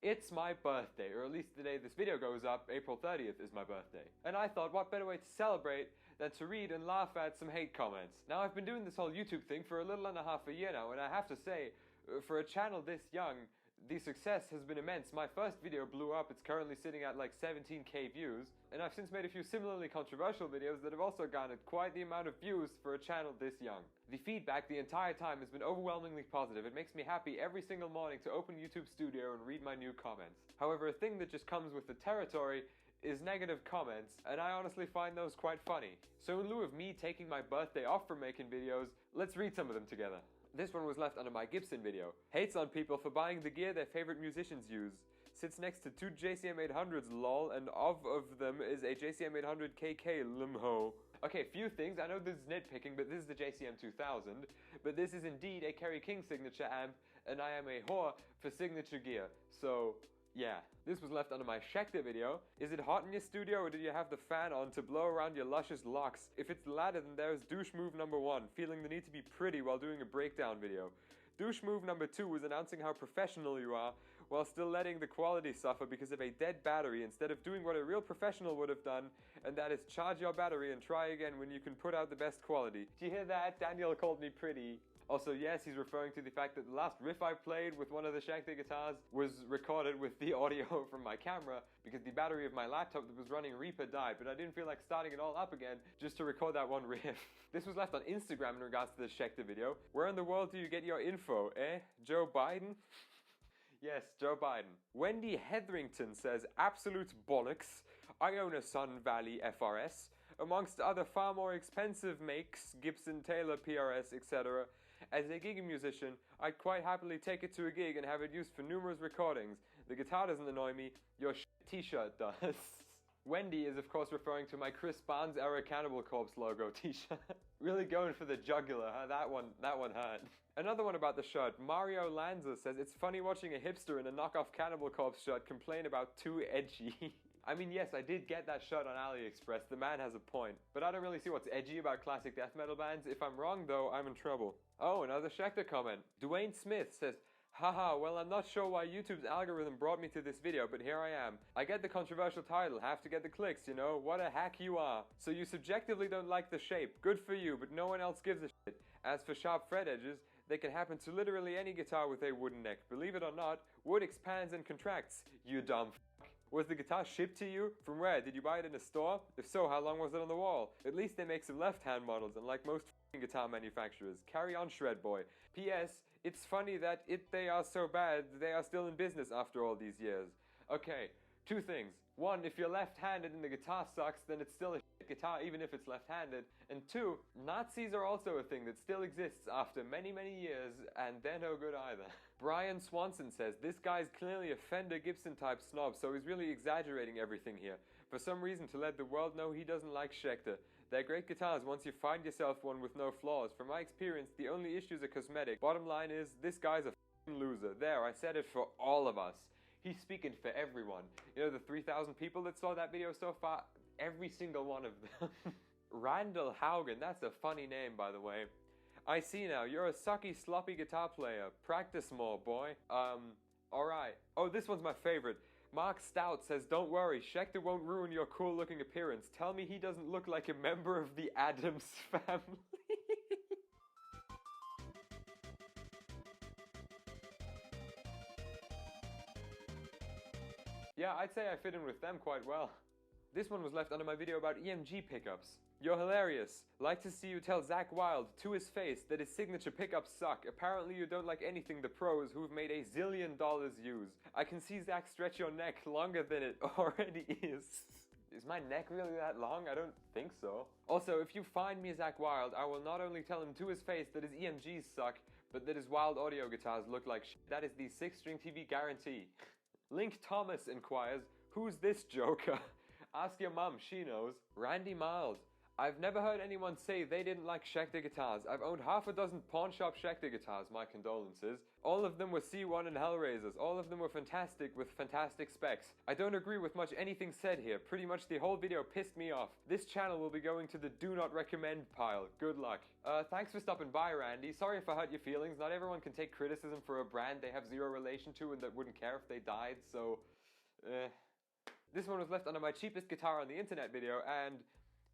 It's my birthday, or at least the day this video goes up, April 30th is my birthday. And I thought, what better way to celebrate than to read and laugh at some hate comments. Now, I've been doing this whole YouTube thing for a little under half a year now, and I have to say, for a channel this young, the success has been immense. My first video blew up, it's currently sitting at like 17k views, and I've since made a few similarly controversial videos that have also garnered quite the amount of views for a channel this young. The feedback the entire time has been overwhelmingly positive. It makes me happy every single morning to open YouTube Studio and read my new comments. However, a thing that just comes with the territory is negative comments, and I honestly find those quite funny. So in lieu of me taking my birthday off from making videos, let's read some of them together. This one was left under my Gibson video. Hates on people for buying the gear their favorite musicians use. Sits next to two JCM 800s lol, and of them is a JCM 800 KK limho. Okay, few things. I know this is nitpicking, but this is the JCM 2000. But this is indeed a Kerry King signature amp, and I am a whore for signature gear. So yeah. This was left under my Schecter video. Is it hot in your studio, or did you have the fan on to blow around your luscious locks? If it's the latter, then there's douche move number 1, feeling the need to be pretty while doing a breakdown video. Douche move number 2 was announcing how professional you are, while still letting the quality suffer because of a dead battery instead of doing what a real professional would have done, and that is charge your battery and try again when you can put out the best quality. Did you hear that? Daniel called me pretty. Also, yes, he's referring to the fact that the last riff I played with one of the Schecter guitars was recorded with the audio from my camera because the battery of my laptop that was running Reaper died, but I didn't feel like starting it all up again just to record that one riff. This was left on Instagram in regards to the Schecter video. Where in the world do you get your info, eh? Joe Biden? Yes, Joe Biden. Wendy Hetherington says, absolute bollocks. I own a Sun Valley FRS, amongst other far more expensive makes, Gibson, Taylor, PRS, etc. As a gig musician, I'd quite happily take it to a gig and have it used for numerous recordings. The guitar doesn't annoy me, your t-shirt does. Wendy is of course referring to my Chris Barnes era Cannibal Corpse logo t-shirt. Really going for the jugular, huh? That one hurt. Another one about the shirt. Mario Lanza says, it's funny watching a hipster in a knockoff Cannibal Corpse shirt complain about too edgy. I mean, yes, I did get that shirt on AliExpress, the man has a point. But I don't really see what's edgy about classic death metal bands. If I'm wrong though, I'm in trouble. Oh, another Schecter comment. Dwayne Smith says, haha, well I'm not sure why YouTube's algorithm brought me to this video, but here I am. I get the controversial title, have to get the clicks, you know, what a hack you are. So you subjectively don't like the shape, good for you, but no one else gives a shit. As for sharp fret edges, they can happen to literally any guitar with a wooden neck. Believe it or not, wood expands and contracts, you dumb f***. Was the guitar shipped to you? From where? Did you buy it in a store? If so, how long was it on the wall? At least they make some left-hand models, unlike most guitar manufacturers. Carry on, Shred Boy. P.S. It's funny that they are so bad, they are still in business after all these years. Okay, two things. One, if you're left-handed and the guitar sucks, then it's still a shit guitar even if it's left-handed. And two, Nazis are also a thing that still exists after many, many years, and they're no good either. Brian Swanson says, this guy's clearly a Fender Gibson type snob, so he's really exaggerating everything here. For some reason to let the world know he doesn't like Schecter. They're great guitars once you find yourself one with no flaws. From my experience, the only issues are cosmetic. Bottom line is, this guy's a f***ing loser. There, I said it for all of us. He's speaking for everyone. You know, the 3,000 people that saw that video so far, every single one of them. Randall Haugen, that's a funny name, by the way. I see now, you're a sucky, sloppy guitar player. Practice more, boy. Alright. Oh, this one's my favorite. Mark Stout says, don't worry, Schecter won't ruin your cool-looking appearance. Tell me he doesn't look like a member of the Addams family. Yeah, I'd say I fit in with them quite well. This one was left under my video about EMG pickups. You're hilarious. Like to see you tell Zakk Wylde to his face that his signature pickups suck. Apparently you don't like anything the pros who've made $1 zillion use. I can see Zakk stretch your neck longer than it already is. Is my neck really that long? I don't think so. Also, if you find me Zakk Wylde, I will not only tell him to his face that his EMGs suck, but that his Wild Audio guitars look like shit. That is the 6-string TV guarantee. Link Thomas inquires, who's this joker? Ask your mum, she knows. Randy Miles, I've never heard anyone say they didn't like Schecter guitars. I've owned half a dozen pawn shop Schecter guitars, my condolences. All of them were C1 and Hellraisers. All of them were fantastic with fantastic specs. I don't agree with much anything said here. Pretty much the whole video pissed me off. This channel will be going to the do not recommend pile. Good luck. Thanks for stopping by, Randy. Sorry if I hurt your feelings. Not everyone can take criticism for a brand they have zero relation to and that wouldn't care if they died, so... This one was left under my cheapest guitar on the internet video, and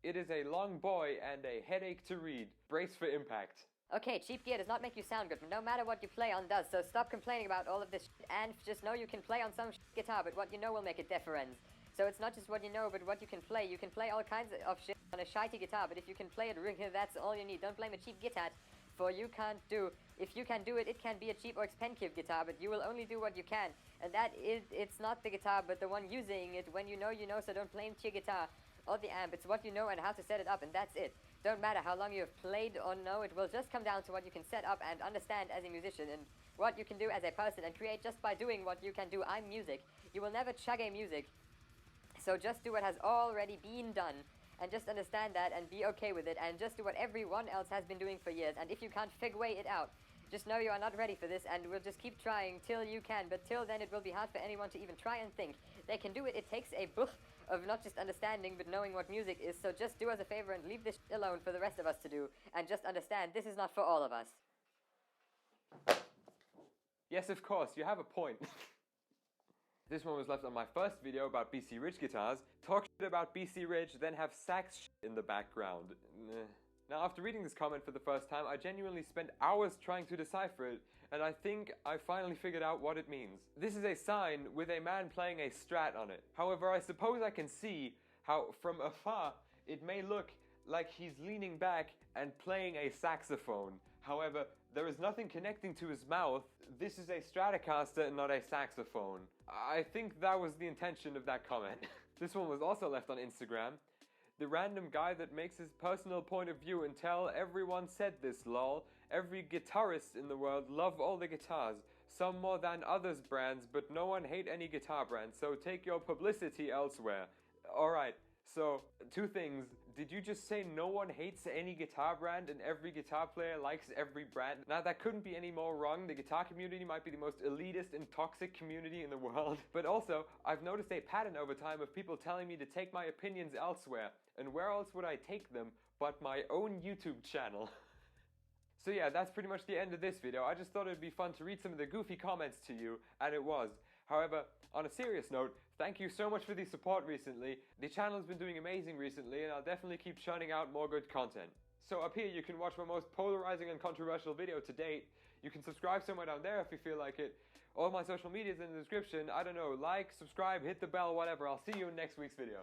it is a long boy and a headache to read. Brace for impact. Okay, cheap gear does not make you sound good, no matter what you play on does, so stop complaining about all of this shit, and just know you can play on some guitar, but what you know will make a difference. So it's not just what you know, but what you can play. You can play all kinds of shit on a shitey guitar, but if you can play it, that's all you need. Don't blame a cheap guitar, for you can't do. If you can do it, it can be a cheap or expensive guitar, but you will only do what you can. And that is, it's not the guitar, but the one using it. When you know, so don't blame your guitar or the amp. It's what you know and how to set it up, and that's it. Don't matter how long you have played or know, it will just come down to what you can set up and understand as a musician, and what you can do as a person and create just by doing what you can do. I'm music. You will never chug a music, so just do what has already been done, and just understand that and be okay with it, and just do what everyone else has been doing for years. And if you can't figure it out, just know you are not ready for this, and we'll just keep trying till you can. But till then, it will be hard for anyone to even try and think they can do it. It takes a book of not just understanding, but knowing what music is. So just do us a favor and leave this shit alone for the rest of us to do, and just understand this is not for all of us. Yes, of course, you have a point. This one was left on my first video about BC Rich guitars. Talk shit about BC Rich, then have sax shit in the background. Now, after reading this comment for the first time, I genuinely spent hours trying to decipher it, and I think I finally figured out what it means. This is a sign with a man playing a Strat on it. However, I suppose I can see how, from afar, it may look like he's leaning back and playing a saxophone. However, there is nothing connecting to his mouth. This is a Stratocaster and not a saxophone. I think that was the intention of that comment. This one was also left on Instagram. The random guy that makes his personal point of view and tell everyone said this, lol. Every guitarist in the world love all the guitars. Some more than others brands, but no one hate any guitar brand, so take your publicity elsewhere. Alright, so, two things. Did you just say no one hates any guitar brand and every guitar player likes every brand? Now that couldn't be any more wrong. The guitar community might be the most elitist and toxic community in the world. But also, I've noticed a pattern over time of people telling me to take my opinions elsewhere. And where else would I take them but my own YouTube channel? So yeah, that's pretty much the end of this video. I just thought it'd be fun to read some of the goofy comments to you, and it was. However, on a serious note, thank you so much for the support recently. The channel has been doing amazing recently, and I'll definitely keep churning out more good content. So up here you can watch my most polarizing and controversial video to date. You can subscribe somewhere down there if you feel like it. All my social media's in the description. I don't know, like, subscribe, hit the bell, whatever. I'll see you in next week's video.